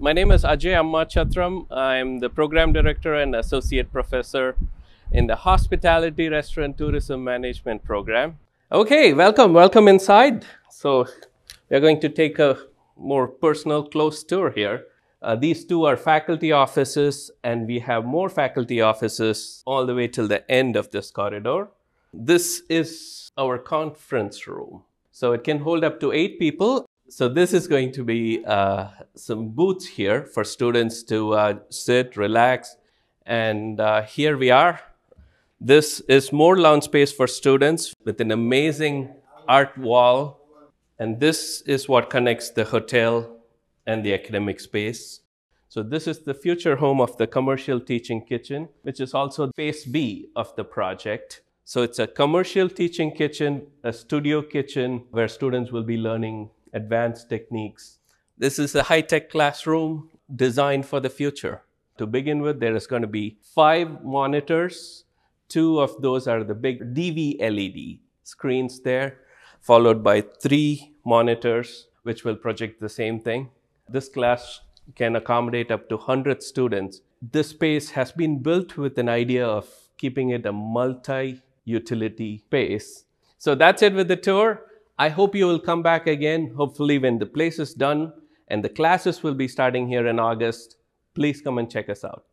My name is Ajai Ammachathram. I'm the program director and associate professor in the Hospitality, Restaurant, Tourism Management program. Okay, welcome inside. So we're going to take a more personal, close tour here. These two are faculty offices, and we have more faculty offices all the way till the end of this corridor. This is our conference room. So it can hold up to 8 people. So this is going to be some booths here for students to sit, relax. And here we are. This is more lounge space for students with an amazing art wall. And this is what connects the hotel and the academic space. So this is the future home of the commercial teaching kitchen, which is also phase B of the project. So it's a commercial teaching kitchen, a studio kitchen where students will be learning advanced techniques. This is a high-tech classroom designed for the future. To begin with, there is going to be 5 monitors. 2 of those are the big DV LED screens there, followed by 3 monitors, which will project the same thing. This class can accommodate up to 100 students. This space has been built with an idea of keeping it a multi-utility space. So that's it with the tour. I hope you will come back again, hopefully when the place is done and the classes will be starting here in August. Please come and check us out.